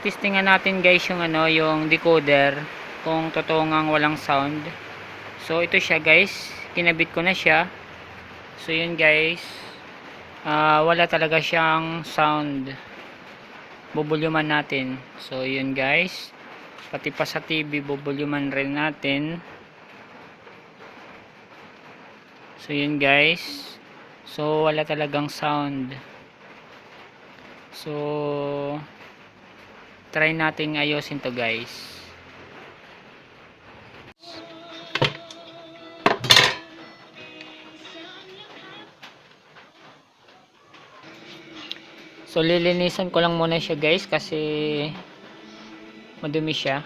tinitestingan natin guys yung ano, yung decoder kung totoo ngang walang sound. So ito siya guys, kinabit ko na siya. So yun guys, wala talaga siyang sound. Bubulyuman natin. So yun guys, pati pa sa TV bubulyuman rin natin. So yun guys, so wala talagang sound. So try nating ayusin to guys. So lilinisan ko lang muna siya guys kasi madumi siya.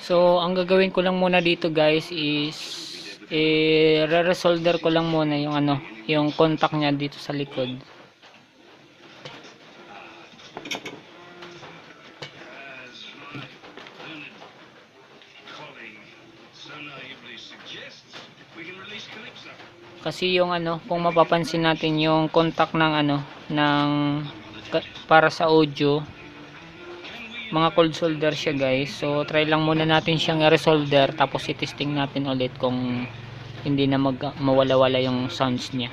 So ang gagawin ko lang muna dito guys is re-resolder ko lang muna yung ano, yung contact niya dito sa likod. Kasi yung ano, kung mapapansin natin yung contact ng ano, ng para sa audio, mga cold solder siya guys. So try lang muna natin siyang i-resolder, tapos i-testing natin ulit kung hindi na mawala-wala yung sounds niya.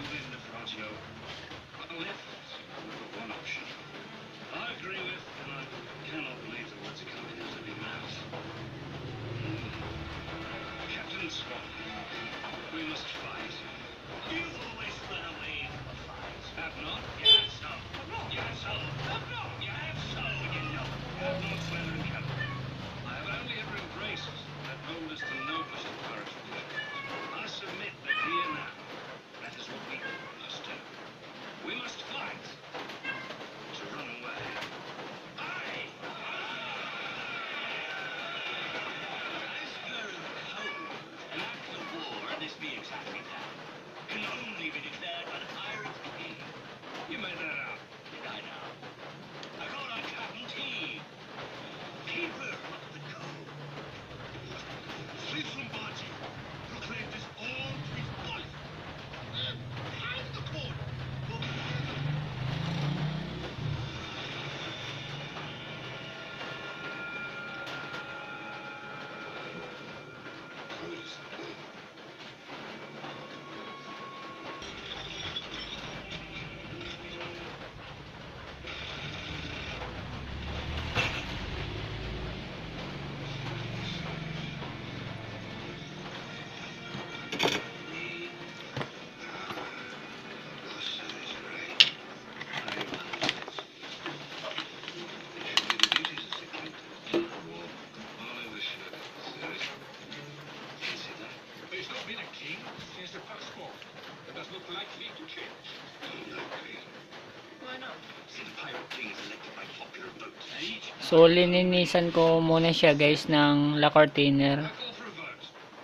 So lininisan ko muna siya guys ng lacquer thinner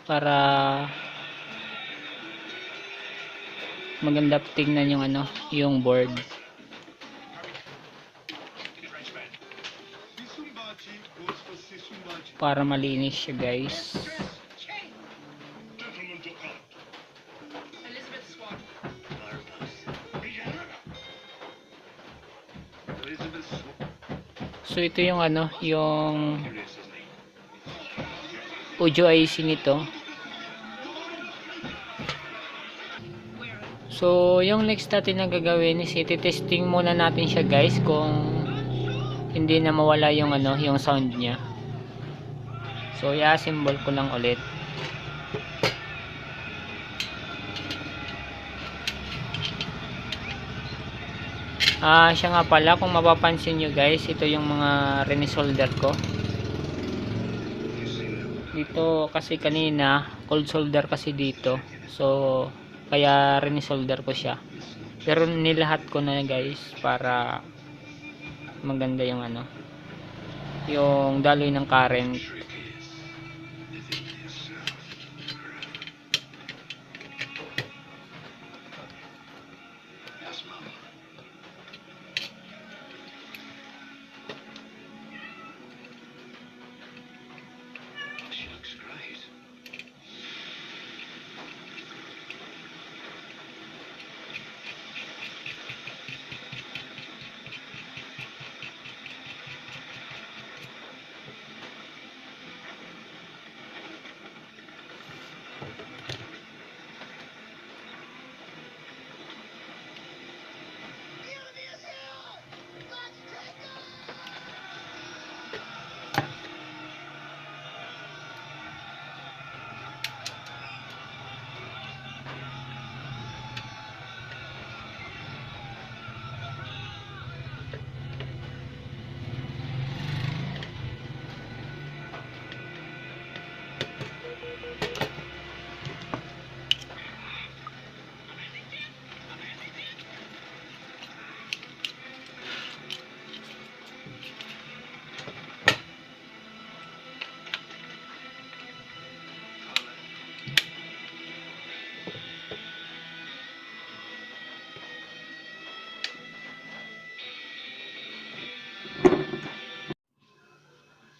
para maganda tingnan yung ano, yung board. Para malinis siya guys. So ito yung ano, yung audio IC nito. So yung next natin na gagawin is iti-testing muna natin siya guys kung hindi na mawala yung ano, yung sound niya. So i-assemble ko lang ulit. Siya nga pala, kung mapapansin nyo guys, ito yung mga renisolder ko. Dito kasi kanina, cold solder kasi dito. So, kaya renisolder ko siya. Pero nilahat ko na guys para maganda yung ano, yung daloy ng current.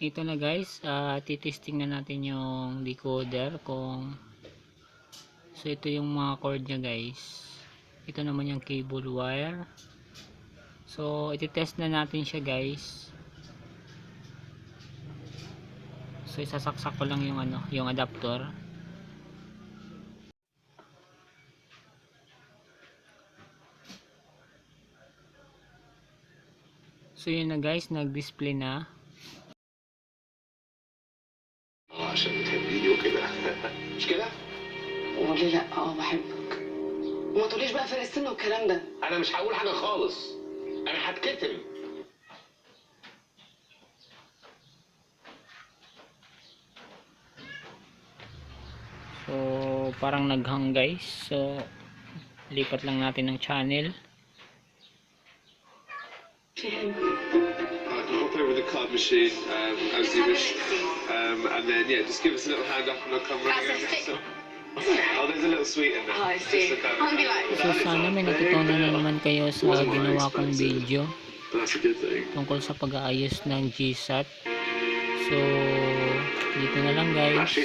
Ito na guys, titesting na natin yung decoder kung so ito yung mga cord nya guys. Ito naman yung cable wire. So iti-test na natin siya guys. So isasaksak ko lang yung ano, yung adapter. So yun na guys, nag-display na. عشان بتحبيني وكده مش كده؟ قول لي لا بحبك وما تقوليش بقى فرق السن والكلام ده. انا مش هقول حاجه خالص، انا هتكتم. So parang naghang guys. So lipat lang natin ng channel. I'll hop over the card machine as you wish, and then yeah, just give us a little hand up and I'll come running over. So, oh, there's a little sweet in there. Oh, I see. I'll be like. So sana may natutunan na naman kayo sa ginawa kong video That's a good thing. tungkol sa pag-aayos ng GSAT. So dito na lang guys.